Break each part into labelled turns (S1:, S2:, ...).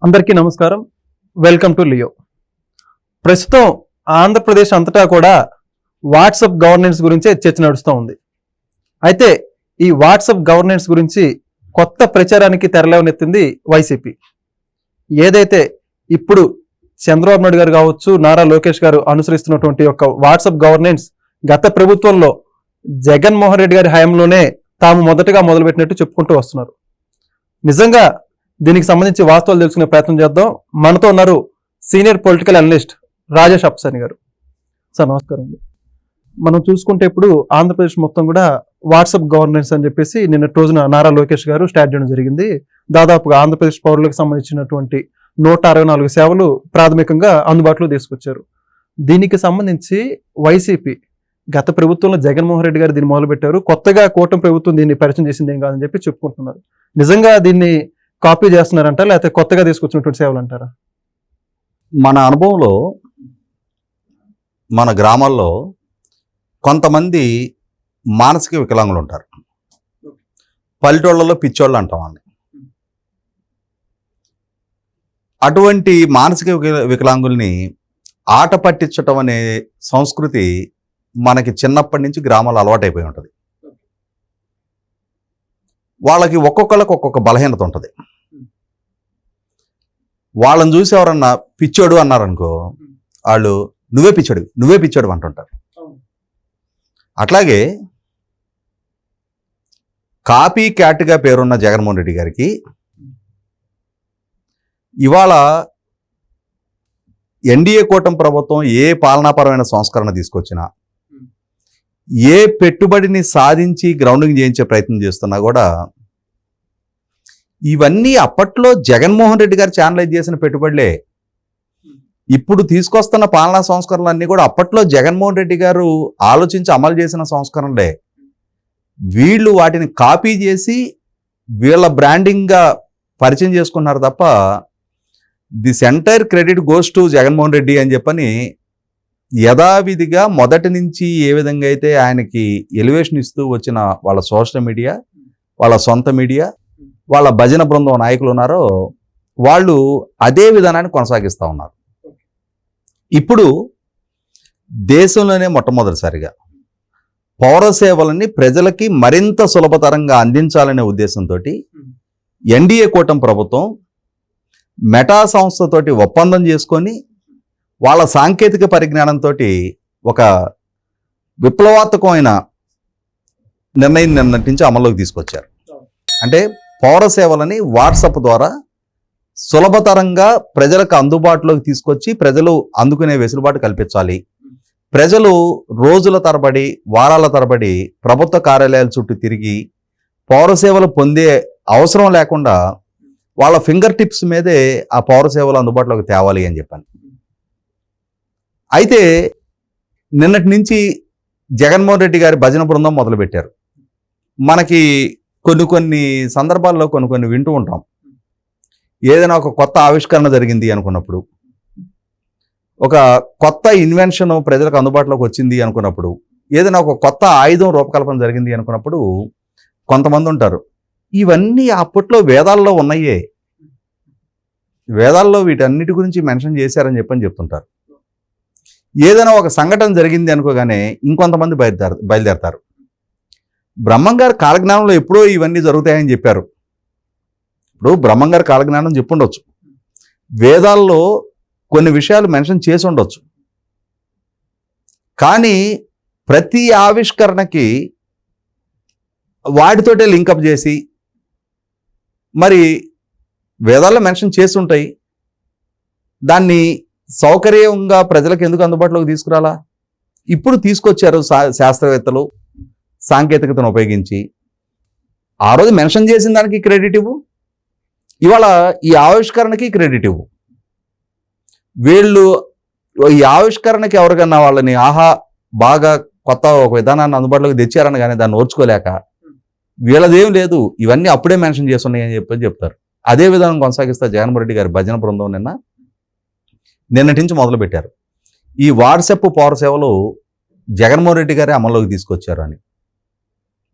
S1: అందరికీ నమస్కారం. Welcome to Leo. ప్రస్తుతం ఆంధ్రప్రదేశ్ అంతటా కూడా వాట్సాప్ గవర్నెన్స్ గురించే చర్చ నడుస్తూ ఉంది. అయితే ఈ వాట్సాప్ గవర్నెన్స్ గురించి కొత్త ప్రచారానికి తెరలేవనెత్తింది వైసీపీ. ఏదైతే ఇప్పుడు చంద్రబాబు నాయుడు గారు కావచ్చు, నారా లోకేష్ గారు అనుసరిస్తున్నటువంటి యొక్క వాట్సాప్ గవర్నెన్స్ గత ప్రభుత్వంలో జగన్మోహన్ రెడ్డి గారి హయాంలోనే తాము మొదటగా మొదలుపెట్టినట్టు చెప్పుకుంటూ వస్తున్నారు. నిజంగా దీనికి సంబంధించి వాస్తవాలు తెలుసుకునే ప్రయత్నం చేద్దాం. మనతో ఉన్నారు సీనియర్ పొలిటికల్ అనలిస్ట్ రాజేష్ అప్సాని గారు. సార్ నమస్కారం అండి. మనం చూసుకుంటే ఇప్పుడు ఆంధ్రప్రదేశ్ మొత్తం కూడా వాట్సాప్ గవర్నెన్స్ అని చెప్పేసి నిన్నటి రోజున నారా లోకేష్ గారు స్టార్ట్ చేయడం జరిగింది. దాదాపుగా ఆంధ్రప్రదేశ్ పౌరులకు సంబంధించినటువంటి 164 సేవలు ప్రాథమికంగా అందుబాటులో తీసుకొచ్చారు. దీనికి సంబంధించి వైసీపీ గత ప్రభుత్వంలో జగన్మోహన్ రెడ్డి గారు దీన్ని మొదలుపెట్టారు, కొత్తగా కూటమి ప్రభుత్వం దీన్ని పరిచయం చేసింది ఏం కాదని చెప్పి చెప్పుకుంటున్నారు. నిజంగా దీన్ని కాపీ చేస్తున్నారంట, లేకపోతే కొత్తగా తీసుకొచ్చినటువంటి సేవలు అంటారా?
S2: మన అనుభవంలో మన గ్రామాల్లో కొంతమంది మానసిక వికలాంగులు ఉంటారు. పల్లెటూళ్ళలో పిచ్చోళ్ళు అంటాం వాళ్ళని. అటువంటి మానసిక వికలాంగుల్ని ఆట పట్టించటం అనే సంస్కృతి మనకి చిన్నప్పటి నుంచి గ్రామాల్లో అలవాటైపోయి ఉంటుంది. వాళ్ళకి ఒక్కొక్కళ్ళకి ఒక్కొక్క బలహీనత ఉంటుంది. వాళ్ళని చూసి ఎవరన్నా పిచ్చోడు అన్నారనుకో, వాళ్ళు నువ్వే పిచ్చోడు అంటుంటారు. అట్లాగే కాపీ క్యాట్గా పేరున్న జగన్మోహన్ రెడ్డి గారికి ఇవాళ ఎన్డీఏ కూటమి ప్రభుత్వం ఏ పాలనాపరమైన సంస్కరణ తీసుకొచ్చినా, ఏ పెట్టుబడిని సాధించి గ్రౌండింగ్ చేయించే ప్రయత్నం చేస్తున్నా కూడా ఇవన్నీ అప్పట్లో జగన్మోహన్ రెడ్డి గారు ఛానలైజ్ చేసిన పెట్టుబడులే. ఇప్పుడు తీసుకొస్తున్న పాలనా సంస్కరణలన్నీ కూడా అప్పట్లో జగన్మోహన్ రెడ్డి గారు ఆలోచించి అమలు చేసిన సంస్కరణలే. వీళ్ళు వాటిని కాపీ చేసి వీళ్ళ బ్రాండింగ్గా పరిచయం చేసుకున్నారు తప్ప this entire credit goes to Jaganmohan Reddy అని చెప్పని యథావిధిగా మొదటి నుంచి ఏ విధంగా అయితే ఆయనకి ఎలివేషన్ ఇస్తూ వచ్చిన వాళ్ళ సోషల్ మీడియా, వాళ్ళ సొంత మీడియా, వాళ్ళ భజన బృందం నాయకులు ఉన్నారో వాళ్ళు అదే విధానాన్ని కొనసాగిస్తూ ఉన్నారు. ఇప్పుడు దేశంలోనే మొట్టమొదటిసారిగా పౌర సేవలని ప్రజలకి మరింత సులభతరంగా అందించాలనే ఉద్దేశంతో ఎన్డీఏ కూటమి ప్రభుత్వం మెటా సంస్థతోటి ఒప్పందం చేసుకొని వాళ్ళ సాంకేతిక పరిజ్ఞానంతో ఒక విప్లవాత్మకమైన నిర్ణయం నిన్నటి నుంచి అమల్లోకి తీసుకొచ్చారు. అంటే పౌర సేవలని వాట్సాప్ ద్వారా సులభతరంగా ప్రజలకు అందుబాటులోకి తీసుకొచ్చి ప్రజలు అందుకునే వెసులుబాటు కల్పించాలి. ప్రజలు రోజుల తరబడి, వారాల తరబడి ప్రభుత్వ కార్యాలయాల చుట్టూ తిరిగి పౌర సేవలు పొందే అవసరం లేకుండా వాళ్ళ ఫింగర్ టిప్స్ మీదే ఆ పౌర సేవలు అందుబాటులోకి తేవాలి అని చెప్పాను. అయితే నిన్నటి నుంచి జగన్మోహన్ రెడ్డి గారి భజన బృందం మొదలుపెట్టారు. మనకి కొన్ని సందర్భాల్లో కొన్ని వింటూ ఉంటాం. ఏదైనా ఒక కొత్త ఆవిష్కరణ జరిగింది అనుకున్నప్పుడు, ఒక కొత్త ఇన్వెన్షన్ ప్రజలకు అందుబాటులోకి వచ్చింది అనుకున్నప్పుడు, ఏదైనా ఒక కొత్త ఆయుధం రూపకల్పన జరిగింది అనుకున్నప్పుడు కొంతమంది ఉంటారు, ఇవన్నీ అప్పట్లో వేదాల్లో ఉన్నాయే, వేదాల్లో వీటన్నిటి గురించి మెన్షన్ చేశారని చెప్తుంటారు. ఏదైనా ఒక సంఘటన జరిగింది అనుకోగానే ఇంకొంతమంది బయలుదేరతారు. బ్రహ్మంగారు కాలజ్ఞానంలో ఎప్పుడో ఇవన్నీ జరుగుతాయని చెప్పారు. ఇప్పుడు బ్రహ్మంగారు కాలజ్ఞానం చెప్పుండొచ్చు, వేదాల్లో కొన్ని విషయాలు మెన్షన్ చేసి ఉండొచ్చు. కానీ ప్రతి ఆవిష్కరణకి వాటితోటే లింకప్ చేసి మరి వేదాల్లో మెన్షన్ చేసి ఉంటాయి, దాన్ని సౌకర్యంగా ప్రజలకు ఎందుకు అందుబాటులోకి తీసుకురాలా? ఇప్పుడు తీసుకొచ్చారు శాస్త్రవేత్తలు సాంకేతికతను ఉపయోగించి. ఆ రోజు మెన్షన్ చేసిన దానికి క్రెడిట్ ఇవ్వు, ఇవాళ ఈ ఆవిష్కరణకి క్రెడిట్ ఇవ్వు. వీళ్ళు ఈ ఆవిష్కరణకి ఎవరికన్నా వాళ్ళని ఆహా బాగా కొత్త ఒక విధానాన్ని అందుబాటులోకి తెచ్చారని కానీ దాన్ని ఓర్చుకోలేక వీళ్ళదేం లేదు, ఇవన్నీ అప్పుడే మెన్షన్ చేస్తున్నాయి అని చెప్తారు. అదే విధానం కొనసాగిస్తా జగన్మోహన్ రెడ్డి గారి భజన బృందం నిన్నటి నుంచి మొదలుపెట్టారు. ఈ వాట్సాప్ పౌర సేవలు జగన్మోహన్ రెడ్డి గారే అమల్లోకి తీసుకొచ్చారు అని.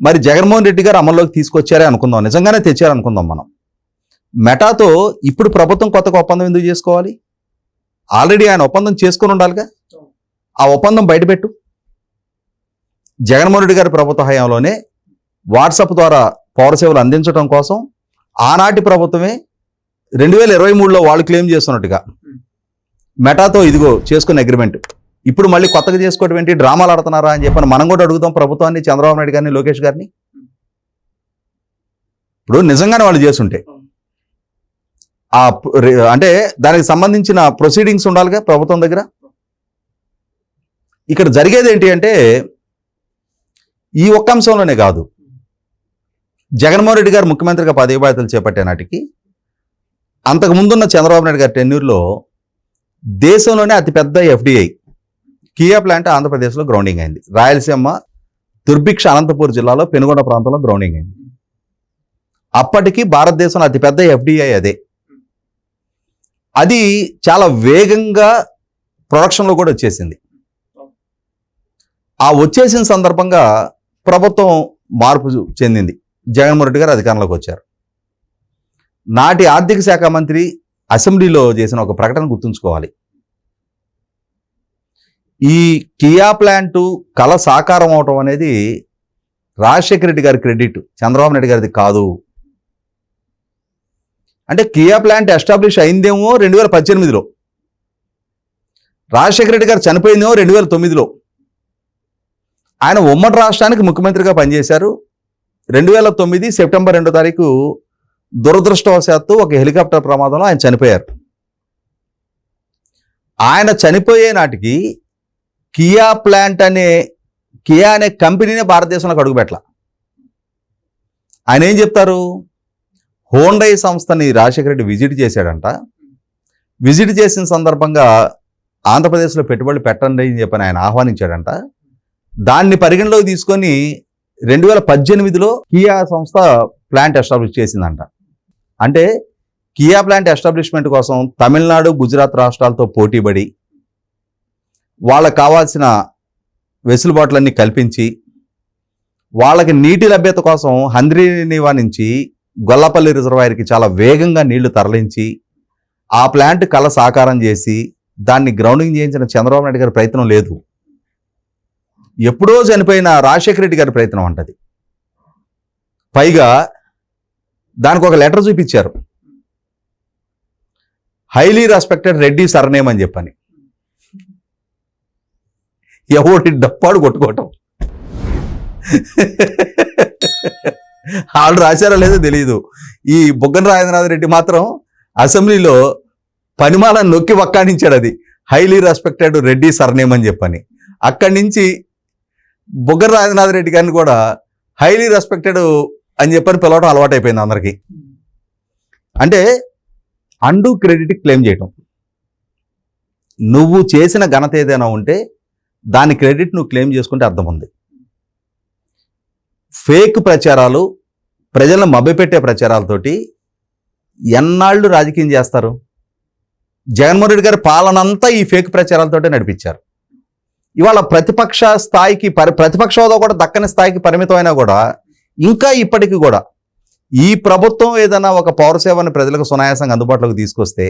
S2: మరి జగన్మోహన్ రెడ్డి గారు అమల్లోకి తీసుకొచ్చారే అనుకుందాం, నిజంగానే తెచ్చారనుకుందాం మనం. మెటాతో ఇప్పుడు ప్రభుత్వం కొత్తగా ఒప్పందం ఎందుకు చేసుకోవాలి? ఆల్రెడీ ఆయన ఒప్పందం చేసుకొని ఉండాలిగా. ఆ ఒప్పందం బయటపెట్టు. జగన్మోహన్ రెడ్డి గారి ప్రభుత్వ హయాంలోనే వాట్సాప్ ద్వారా పౌర సేవలు అందించడం కోసం ఆనాటి ప్రభుత్వమే 2023లో వాళ్ళు క్లెయిమ్ చేస్తున్నట్టుగా మెటాతో ఇదిగో చేసుకున్న అగ్రిమెంట్ ఇప్పుడు మళ్ళీ కొత్తగా చేసుకోవడం ఏంటి, డ్రామాలు ఆడుతున్నారా అని చెప్పని మనం కూడా అడుగుతాం ప్రభుత్వాన్ని, చంద్రబాబు నాయుడు గారిని, లోకేష్ గారిని. ఇప్పుడు నిజంగానే వాళ్ళు చేస్తుంటే అంటే దానికి సంబంధించిన ప్రొసీడింగ్స్ ఉండాలిగా ప్రభుత్వం దగ్గర. ఇక్కడ జరిగేది ఏంటి అంటే ఈ ఒక్క అంశంలోనే కాదు, జగన్మోహన్ రెడ్డి గారు ముఖ్యమంత్రిగా పదవి బాధ్యతలు చేపట్టే నాటికి అంతకు ముందున్న చంద్రబాబు నాయుడు గారి టెన్యూర్లో దేశంలోనే అతిపెద్ద ఎఫ్డిఐ కియా ప్లాంట్ ఆంధ్రప్రదేశ్లో గ్రౌండింగ్ అయింది. రాయలసీమ దుర్భిక్ష అనంతపూర్ జిల్లాలో పెనుగొండ ప్రాంతంలో గ్రౌండింగ్ అయింది. అప్పటికి భారతదేశంలో అతిపెద్ద ఎఫ్డిఐ అదే. అది చాలా వేగంగా ప్రొడక్షన్లో కూడా వచ్చేసింది. ఆ వచ్చేసిన సందర్భంగా ప్రభుత్వం మార్పు చెందింది. జగన్మోహన్ రెడ్డి గారు అధికారంలోకి వచ్చారు. నాటి ఆర్థిక శాఖ మంత్రి అసెంబ్లీలో చేసిన ఒక ప్రకటన గుర్తుంచుకోవాలి. ఈ కియా ప్లాంటు కళ సాకారం అవటం అనేది రాజశేఖర రెడ్డి గారి క్రెడిట్, చంద్రబాబు నాయుడు గారిది కాదు. అంటే కియా ప్లాంట్ ఎస్టాబ్లిష్ అయిందేమో 2018లో, రాజశేఖర రెడ్డి గారు చనిపోయిందేమో 2009లో. ఆయన ఉమ్మడి రాష్ట్రానికి ముఖ్యమంత్రిగా పనిచేశారు. 2009 సెప్టెంబర్ 2వ తారీఖు దురదృష్టవశాత్తు ఒక హెలికాప్టర్ ప్రమాదంలో ఆయన చనిపోయారు. ఆయన చనిపోయే నాటికి కియా అనే కంపెనీనే భారతదేశంలోకి అడుగుపెట్ల. ఆయన ఏం చెప్తారు, హోండై సంస్థని రాజశేఖర రెడ్డి విజిట్ చేశాడంట. విజిట్ చేసిన సందర్భంగా ఆంధ్రప్రదేశ్లో పెట్టుబడులు పెట్టండి అని చెప్పని ఆయన ఆహ్వానించాడంట. దాన్ని పరిగణలోకి తీసుకొని 2018లో కియా సంస్థ ప్లాంట్ ఎస్టాబ్లిష్ చేసిందంట. అంటే కియా ప్లాంట్ ఎస్టాబ్లిష్మెంట్ కోసం తమిళనాడు, గుజరాత్ రాష్ట్రాలతో పోటీపడి వాళ్ళకు కావాల్సిన వెసులుబాట్లన్నీ కల్పించి వాళ్ళకి నీటి లభ్యత కోసం హంద్రీనివా నుంచి గొల్లపల్లి రిజర్వాయర్కి చాలా వేగంగా నీళ్లు తరలించి ఆ ప్లాంట్ కళ సాకారం చేసి దాన్ని గ్రౌండింగ్ చేయించిన చంద్రబాబు నాయుడు గారి ప్రయత్నం లేదు. ఎప్పుడో చనిపోయిన రాజశేఖర రెడ్డి గారి ప్రయత్నం అంటది. పైగా దానికి ఒక లెటర్ చూపించారు, హైలీ రెస్పెక్టెడ్ రెడ్డి సర్నేమ్ అని చెప్పని. ఎవడి డప్పాడు కొట్టుకోవటం. వాళ్ళు రాశారో లేదో తెలియదు. ఈ బుగ్గన రాజేంద్రనాథ్ రెడ్డి మాత్రం అసెంబ్లీలో పనిమాలను నొక్కి వక్కాణించాడు, అది హైలీ రెస్పెక్టెడ్ రెడ్డి సర్నేమ్ అని చెప్పని. అక్కడి నుంచి బుగ్గన రాజేంద్రనాథ్ రెడ్డి గారిని కూడా హైలీ రెస్పెక్టెడ్ అని చెప్పని పిలవడం అలవాటైపోయింది అందరికీ. అంటే అండూ క్రెడిట్ క్లెయిమ్ చేయటం. నువ్వు చేసిన ఘనత ఏదైనా ఉంటే దాని క్రెడిట్ నువ్వు క్లెయిమ్ చేసుకుంటే అర్థం ఉంది. ఫేక్ ప్రచారాలు, ప్రజలను మభ్యపెట్టే ప్రచారాలతోటి ఎన్నాళ్ళు రాజకీయం చేస్తారు? జగన్మోహన్ రెడ్డి గారి పాలనంతా ఈ ఫేక్ ప్రచారాలతోటే నడిపించారు. ఇవాళ ప్రతిపక్ష స్థాయికి ప్రతిపక్ష హోదా కూడా దక్కని స్థాయికి పరిమితమైనా కూడా ఇంకా ఇప్పటికీ కూడా ఈ ప్రభుత్వం ఏదైనా ఒక పౌర సేవని ప్రజలకు సునాయాసంగా అందుబాటులోకి తీసుకొస్తే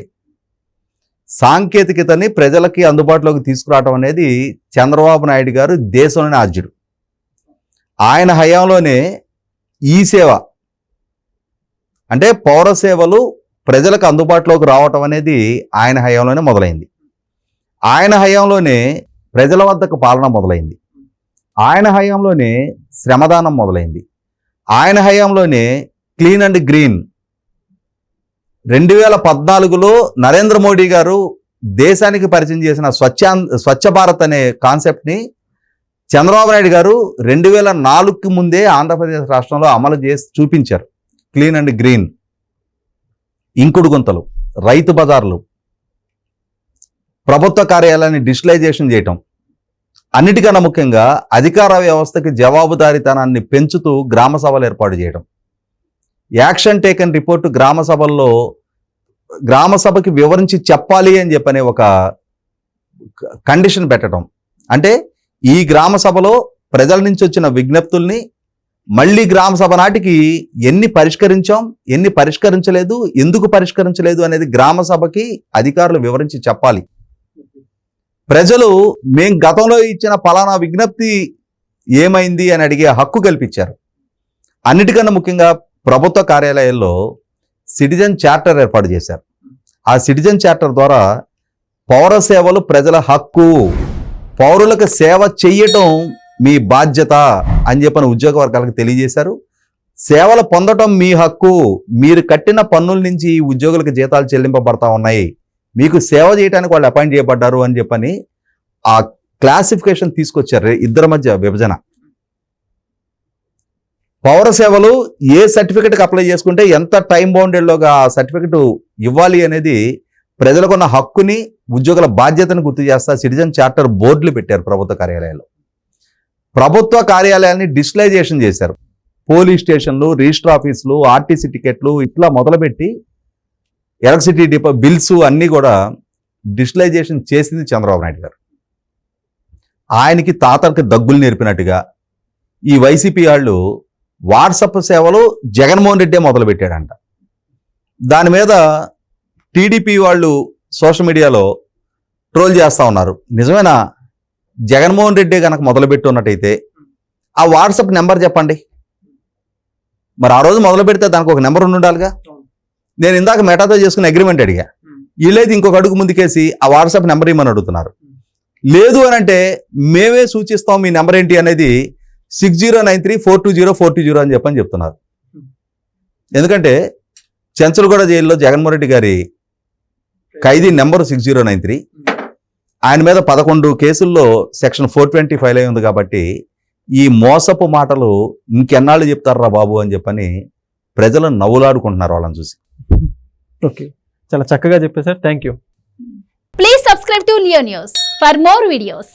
S2: సాంకేతికతని ప్రజలకి అందుబాటులోకి తీసుకురావడం అనేది చంద్రబాబు నాయుడు గారు దేశంలోనే ఆద్యుడు. ఆయన హయాంలోనే ఈ సేవ అంటే పౌర సేవలు ప్రజలకు అందుబాటులోకి రావటం అనేది ఆయన హయాంలోనే మొదలైంది. ఆయన హయాంలోనే ప్రజల వద్దకు పాలన మొదలైంది. ఆయన హయాంలోనే శ్రమదానం మొదలైంది. ఆయన హయాంలోనే క్లీన్ అండ్ గ్రీన్ 2014లో నరేంద్ర మోడీ గారు దేశానికి పరిచయం చేసిన స్వచ్ఛ భారత్ అనే కాన్సెప్ట్ని చంద్రబాబు నాయుడు గారు 2004కి ముందే ఆంధ్రప్రదేశ్ రాష్ట్రంలో అమలు చేసి చూపించారు. క్లీన్ అండ్ గ్రీన్, ఇంకుడు గుంతలు, రైతు బజార్లు, ప్రభుత్వ కార్యాలయాన్ని డిజిటలైజేషన్ చేయటం, అన్నిటికన్నా ముఖ్యంగా అధికార వ్యవస్థకి జవాబుదారీతనాన్ని పెంచుతూ గ్రామ సభలు ఏర్పాటు చేయడం, యాక్షన్ టేకన్ రిపోర్టు గ్రామ సభకి వివరించి చెప్పాలి అని చెప్పనే ఒక కండిషన్ పెట్టడం. అంటే ఈ గ్రామ సభలో ప్రజల నుంచి వచ్చిన విజ్ఞప్తుల్ని మళ్ళీ గ్రామ సభ నాటికి ఎన్ని పరిష్కరించాం, ఎన్ని పరిష్కరించలేదు, ఎందుకు పరిష్కరించలేదు అనేది గ్రామ సభకి అధికారులు వివరించి చెప్పాలి. ప్రజలు మేం గతంలో ఇచ్చిన పలానా విజ్ఞప్తి ఏమైంది అని అడిగే హక్కు కల్పించారు. అన్నిటికన్నా ముఖ్యంగా ప్రభుత్వ కార్యాలయాల్లో సిటిజన్ చార్టర్ ఏర్పాటు చేశారు. ఆ సిటిజన్ చార్టర్ ద్వారా పౌర సేవలు ప్రజల హక్కు, పౌరులకు సేవ చెయ్యటం మీ బాధ్యత అని చెప్పిన ఉద్యోగ వర్గాలకు తెలియజేశారు. సేవలు పొందటం మీ హక్కు, మీరు కట్టిన పన్నుల నుంచి ఈ ఉద్యోగులకు జీతాలు చెల్లింపబడతా ఉన్నాయి, మీకు సేవ చేయడానికి వాళ్ళు అపాయింట్ చేయబడ్డారు అని చెప్పని ఆ క్లాసిఫికేషన్ తీసుకొచ్చారు. ఇద్దరి మధ్య విభజన. పౌర సేవలు ఏ సర్టిఫికెట్కి అప్లై చేసుకుంటే ఎంత టైం బౌండెడ్లోగా ఆ సర్టిఫికెట్ ఇవ్వాలి అనేది ప్రజలకున్న హక్కుని, ఉద్యోగుల బాధ్యతను గుర్తు చేస్తా సిటిజన్ చార్టర్ బోర్డులు పెట్టారు ప్రభుత్వ కార్యాలయాల్లో. ప్రభుత్వ కార్యాలయాల్ని డిజిటలైజేషన్ చేశారు. పోలీస్ స్టేషన్లు, రిజిస్టర్ ఆఫీసులు, ఆర్టీసీ టికెట్లు ఇట్లా మొదలుపెట్టి ఎలక్ట్రిసిటీ డిపో బిల్స్ అన్నీ కూడా డిజిటలైజేషన్ చేసింది చంద్రబాబు నాయుడు గారు. ఆయనకి తాతలకు దగ్గులు నేర్పినట్టుగా ఈ వైసీపీ వాళ్ళు వాట్సాప్ సేవలు జగన్మోహన్ రెడ్డే మొదలుపెట్టాడంట. దాని మీద టీడీపీ వాళ్ళు సోషల్ మీడియాలో ట్రోల్ చేస్తూ ఉన్నారు. నిజమేనా? జగన్మోహన్ రెడ్డి కనుక మొదలుపెట్టి ఉన్నట్టయితే ఆ వాట్సాప్ నెంబర్ చెప్పండి. మరి ఆ రోజు మొదలు పెడితే దానికి ఒక నెంబర్ ఉండాలిగా. నేను ఇందాక మెటాతో చేసుకుని అగ్రిమెంట్ అడిగా, వీళ్ళైతే ఇంకొక అడుగు ముందుకేసి ఆ వాట్సాప్ నెంబర్ ఇమ్మని అడుగుతున్నారు. లేదు అని అంటే మేమే సూచిస్తాం మీ నెంబర్ ఏంటి అనేది 6093420420 అని చెప్తున్నారు. ఎందుకంటే చెంచల్గూడ జైల్లో జగన్మోహన్ రెడ్డి గారి ఖైదీ నెంబరు 6093. ఆయన మీద 11 కేసుల్లో సెక్షన్ 420 ఫైల్ అయి ఉంది. కాబట్టి ఈ మోసపు మాటలు ఇంకెన్నాళ్ళు చెప్తారా బాబు అని చెప్పని ప్రజలు నవ్వులాడుకుంటున్నారు వాళ్ళని చూసి.
S1: ఓకే, చాలా చక్కగా చెప్పేశారు. Thank you.
S3: Please subscribe to Leo News for more videos.